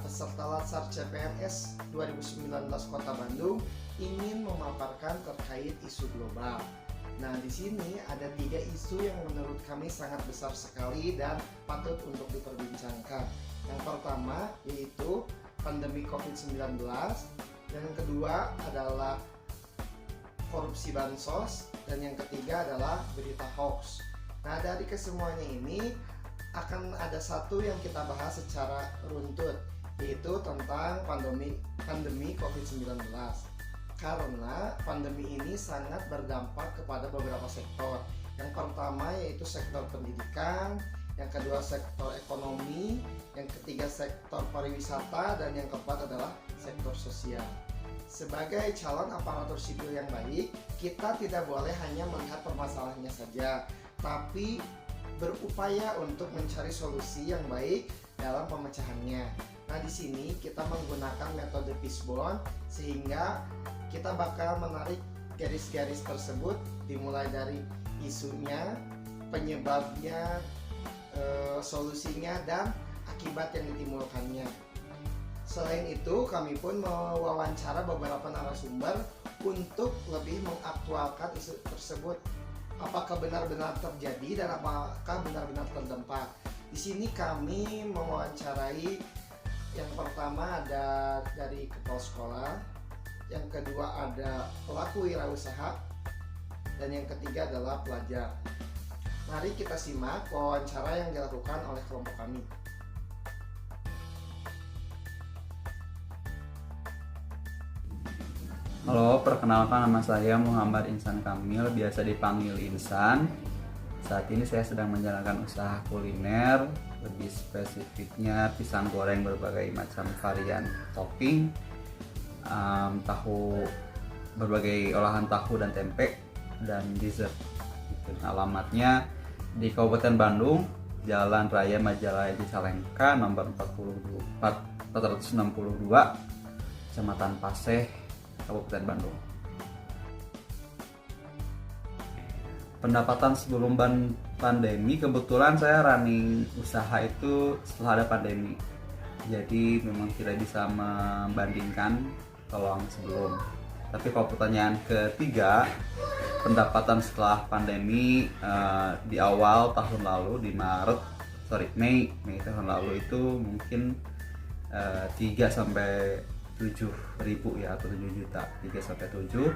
peserta Latsar CPNS 2019 Kota Bandung ingin memaparkan terkait isu global. Nah, di sini ada 3 isu yang menurut kami sangat besar sekali dan patut untuk diperbincangkan. Yang pertama yaitu pandemi COVID-19, dan yang kedua adalah korupsi bansos, dan yang ketiga adalah berita hoax. Nah, dari kesemuanya ini akan ada satu yang kita bahas secara runtut, yaitu tentang pandemi COVID-19. Karena pandemi ini sangat berdampak kepada beberapa sektor. Yang pertama yaitu sektor pendidikan, yang kedua sektor ekonomi, yang ketiga sektor pariwisata, dan yang keempat adalah sektor sosial. Sebagai calon aparatur sipil yang baik, kita tidak boleh hanya melihat permasalahannya saja, tapi berupaya untuk mencari solusi yang baik dalam pemecahannya. Nah, di sini kita menggunakan metode fishbone sehingga kita bakal menarik garis-garis tersebut dimulai dari isunya, penyebabnya, solusinya, dan akibat yang ditimbulkannya. Selain itu, kami pun mewawancara beberapa narasumber untuk lebih mengaktualkan isu tersebut. Apakah benar-benar terjadi dan apakah benar-benar terdampak. Di sini kami mewawancarai, yang pertama ada dari kepala sekolah, yang kedua ada pelaku wirausaha, dan yang ketiga adalah pelajar. Mari kita simak wawancara yang dilakukan oleh kelompok kami. Halo, perkenalkan nama saya Muhammad Insan Kamil, biasa dipanggil Insan. Saat ini saya sedang menjalankan usaha kuliner, lebih spesifiknya pisang goreng berbagai macam varian topping, tahu, berbagai olahan tahu dan tempe, dan dessert. Alamatnya di Kabupaten Bandung, Jalan Raya Majalaya Cicalengka, nomor 462, Kecamatan Paseh, Kabupaten Bandung. Pendapatan sebelum pandemi, kebetulan saya running usaha itu setelah ada pandemi. Jadi memang tidak bisa membandingkan kalau yang sebelum. Tapi kalau pertanyaan ketiga, pendapatan setelah pandemi di awal tahun lalu, di Mei tahun lalu itu mungkin 3 sampai 7 ribu ya, atau 7 juta, 3 sampai 7.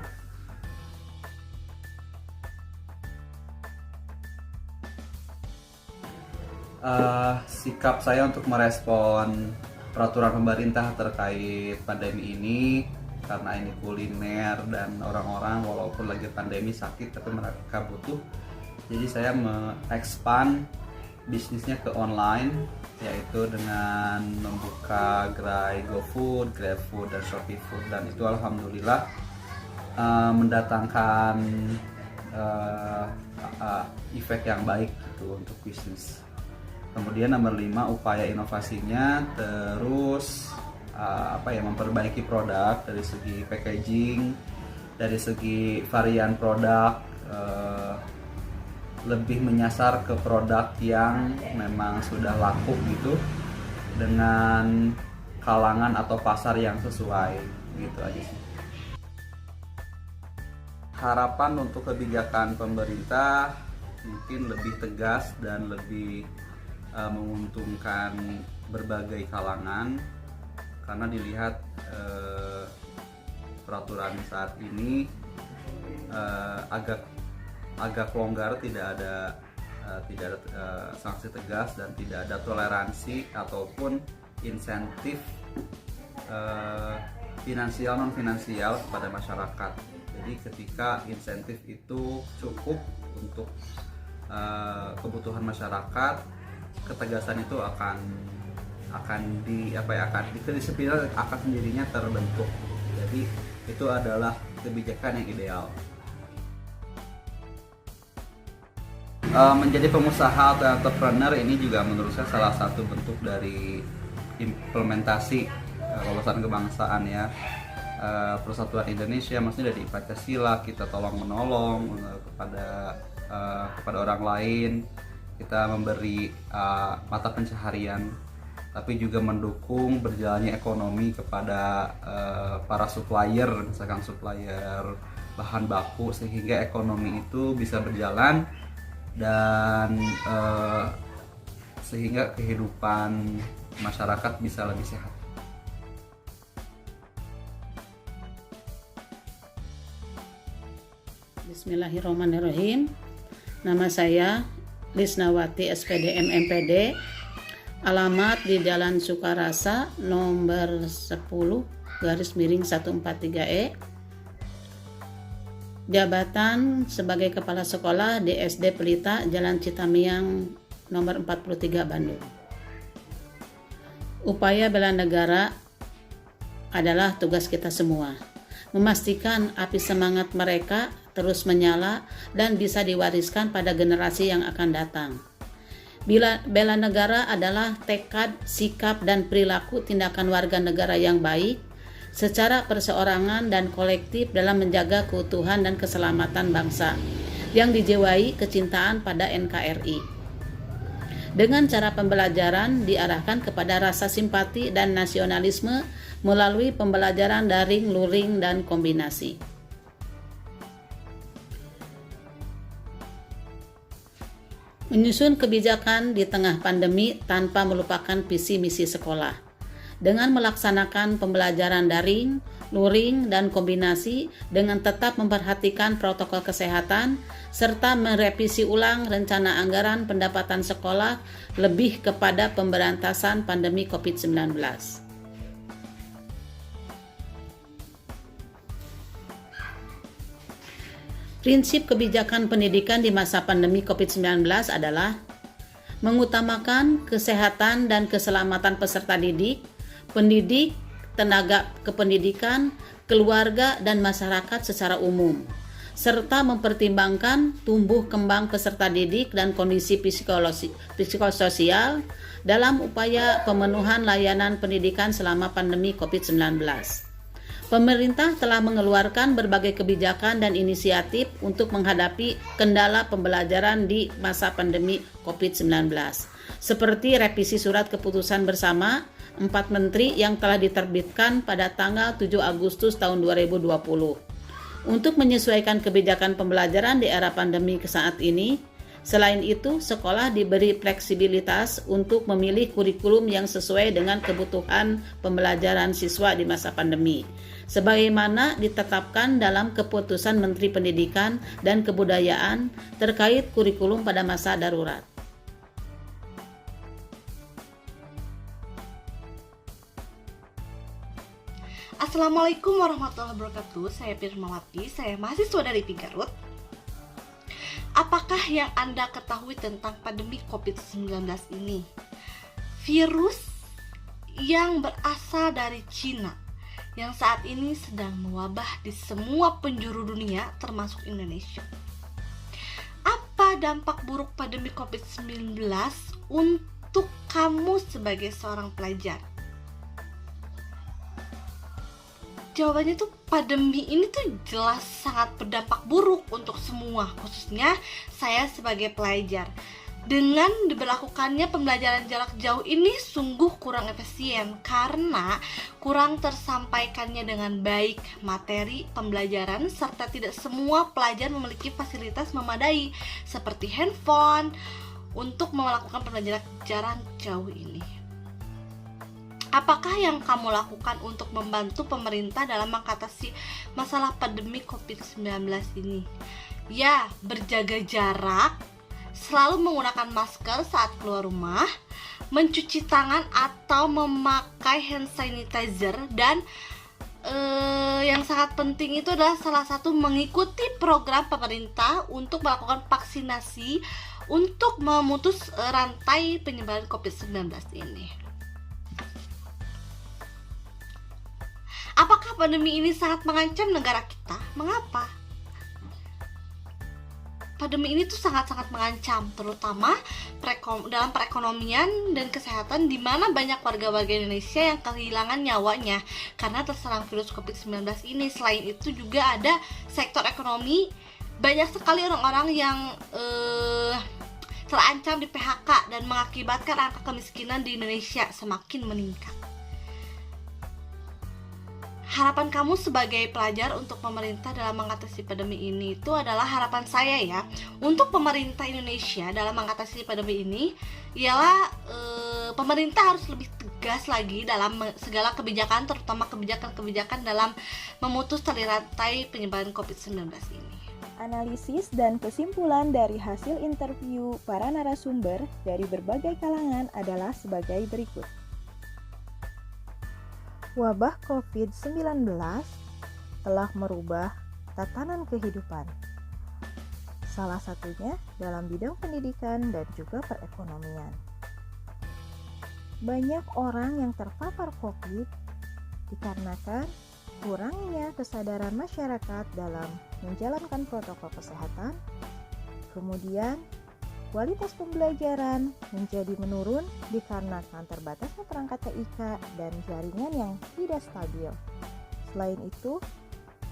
Sikap saya untuk merespon peraturan pemerintah terkait pandemi ini, karena ini kuliner dan orang-orang walaupun lagi pandemi sakit tapi mereka butuh, jadi saya me-expand bisnisnya ke online, yaitu dengan membuka gerai GoFood, GrabFood, dan Shopee Food, dan itu alhamdulillah mendatangkan efek yang baik gitu untuk bisnis. Kemudian nomor 5, upaya inovasinya terus memperbaiki produk dari segi packaging, dari segi varian produk, lebih menyasar ke produk yang memang sudah laku gitu, dengan kalangan atau pasar yang sesuai, gitu aja sih. Harapan untuk kebijakan pemerintah mungkin lebih tegas dan lebih menguntungkan berbagai kalangan, karena dilihat peraturan saat ini agak longgar, tidak ada sanksi tegas dan tidak ada toleransi ataupun insentif finansial non finansial kepada masyarakat. Jadi ketika insentif itu cukup untuk kebutuhan masyarakat, ketegasan itu akan kedisiplinan akan sendirinya terbentuk. Jadi itu adalah kebijakan yang ideal. Menjadi pengusaha atau entrepreneur ini juga menurut saya salah satu bentuk dari implementasi wawasan kebangsaan ya. Persatuan Indonesia, maksudnya dari Pancasila, kita tolong menolong kepada orang lain, kita memberi mata pencaharian tapi juga mendukung berjalannya ekonomi kepada para supplier, misalkan supplier bahan baku, sehingga ekonomi itu bisa berjalan dan sehingga kehidupan masyarakat bisa lebih sehat. Bismillahirrahmanirrahim. Nama saya Lisnawati SPDM MPD. Alamat di Jalan Sukarasa nomor 10/143E. Jabatan sebagai Kepala Sekolah di SD Pelita, Jalan Citamiang nomor 43 Bandung. Upaya bela negara adalah tugas kita semua. Memastikan api semangat mereka terus menyala dan bisa diwariskan pada generasi yang akan datang. Bela negara adalah tekad, sikap, dan perilaku tindakan warga negara yang baik secara perseorangan dan kolektif dalam menjaga keutuhan dan keselamatan bangsa yang dijiwai kecintaan pada NKRI. Dengan cara pembelajaran diarahkan kepada rasa simpati dan nasionalisme melalui pembelajaran daring, luring, dan kombinasi. Menyusun kebijakan di tengah pandemi tanpa melupakan visi misi sekolah. Dengan melaksanakan pembelajaran daring, luring, dan kombinasi dengan tetap memperhatikan protokol kesehatan serta merevisi ulang rencana anggaran pendapatan sekolah lebih kepada pemberantasan pandemi COVID-19. Prinsip kebijakan pendidikan di masa pandemi COVID-19 adalah mengutamakan kesehatan dan keselamatan peserta didik, pendidik, tenaga kependidikan, keluarga, dan masyarakat secara umum, serta mempertimbangkan tumbuh kembang peserta didik dan kondisi psikososial dalam upaya pemenuhan layanan pendidikan selama pandemi COVID-19. Pemerintah telah mengeluarkan berbagai kebijakan dan inisiatif untuk menghadapi kendala pembelajaran di masa pandemi COVID-19, seperti revisi surat keputusan bersama 4 menteri yang telah diterbitkan pada tanggal 7 Agustus tahun 2020. Untuk menyesuaikan kebijakan pembelajaran di era pandemi saat ini, selain itu, sekolah diberi fleksibilitas untuk memilih kurikulum yang sesuai dengan kebutuhan pembelajaran siswa di masa pandemi, sebagaimana ditetapkan dalam keputusan Menteri Pendidikan dan Kebudayaan terkait kurikulum pada masa darurat. Assalamualaikum warahmatullahi wabarakatuh. Saya Firmawati, saya mahasiswa dari Garut. Apakah yang Anda ketahui tentang pandemi COVID-19 ini? Virus yang berasal dari Cina yang saat ini sedang mewabah di semua penjuru dunia termasuk Indonesia. Apa dampak buruk pandemi COVID-19 untuk kamu sebagai seorang pelajar? Jawabannya tuh pandemi ini tuh jelas sangat berdampak buruk untuk semua, khususnya saya sebagai pelajar. Dengan diberlakukannya pembelajaran jarak jauh ini sungguh kurang efisien karena kurang tersampaikannya dengan baik materi pembelajaran serta tidak semua pelajar memiliki fasilitas memadai seperti handphone untuk melakukan pembelajaran jarak jauh ini. Apakah yang kamu lakukan untuk membantu pemerintah dalam mengatasi masalah pandemi COVID-19 ini? Ya, berjaga jarak, selalu menggunakan masker saat keluar rumah, mencuci tangan atau memakai hand sanitizer, dan yang sangat penting itu adalah salah satu mengikuti program pemerintah untuk melakukan vaksinasi untuk memutus rantai penyebaran COVID-19 ini. Apakah pandemi ini sangat mengancam negara kita? Mengapa? Pandemi ini tuh sangat-sangat mengancam, terutama dalam perekonomian dan kesehatan, di mana banyak warga-warga Indonesia yang kehilangan nyawanya karena terserang virus COVID-19 ini. Selain itu juga ada sektor ekonomi, banyak sekali orang-orang yang terancam di PHK dan mengakibatkan angka kemiskinan di Indonesia semakin meningkat. Harapan kamu sebagai pelajar untuk pemerintah dalam mengatasi pandemi ini itu adalah harapan saya ya. Untuk pemerintah Indonesia dalam mengatasi pandemi ini ialah pemerintah harus lebih tegas lagi dalam segala kebijakan, terutama kebijakan-kebijakan dalam memutus tali rantai penyebaran COVID-19 ini. Analisis dan kesimpulan dari hasil interview para narasumber dari berbagai kalangan adalah sebagai berikut. Wabah COVID-19 telah merubah tatanan kehidupan, salah satunya dalam bidang pendidikan dan juga perekonomian. Banyak orang yang terpapar COVID dikarenakan kurangnya kesadaran masyarakat dalam menjalankan protokol kesehatan, kemudian kualitas pembelajaran menjadi menurun dikarenakan terbatasnya perangkat TIK dan jaringan yang tidak stabil. Selain itu,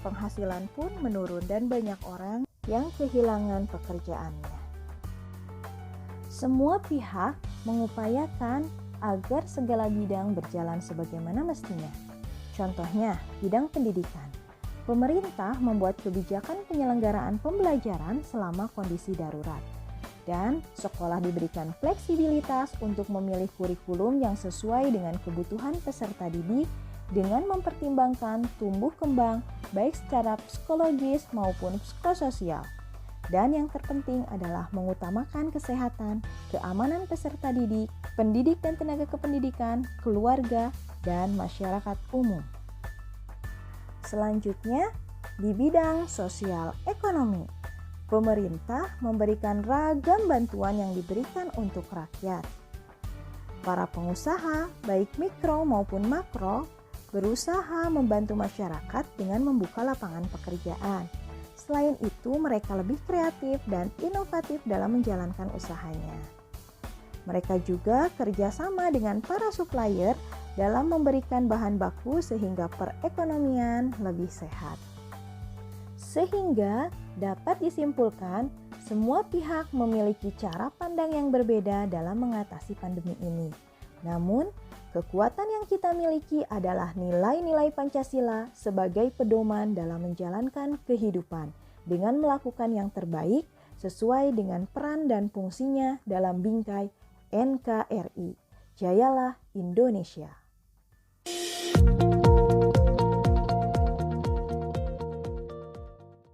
penghasilan pun menurun dan banyak orang yang kehilangan pekerjaannya. Semua pihak mengupayakan agar segala bidang berjalan sebagaimana mestinya. Contohnya, bidang pendidikan. Pemerintah membuat kebijakan penyelenggaraan pembelajaran selama kondisi darurat. Dan sekolah diberikan fleksibilitas untuk memilih kurikulum yang sesuai dengan kebutuhan peserta didik dengan mempertimbangkan tumbuh kembang baik secara psikologis maupun psikososial. Dan yang terpenting adalah mengutamakan kesehatan, keamanan peserta didik, pendidik dan tenaga kependidikan, keluarga, dan masyarakat umum. Selanjutnya, di bidang sosial ekonomi. Pemerintah memberikan ragam bantuan yang diberikan untuk rakyat. Para pengusaha, baik mikro maupun makro, berusaha membantu masyarakat dengan membuka lapangan pekerjaan. Selain itu, mereka lebih kreatif dan inovatif dalam menjalankan usahanya. Mereka juga kerjasama dengan para supplier dalam memberikan bahan baku sehingga perekonomian lebih sehat. Sehingga dapat disimpulkan, semua pihak memiliki cara pandang yang berbeda dalam mengatasi pandemi ini. Namun, kekuatan yang kita miliki adalah nilai-nilai Pancasila sebagai pedoman dalam menjalankan kehidupan dengan melakukan yang terbaik sesuai dengan peran dan fungsinya dalam bingkai NKRI. Jayalah Indonesia!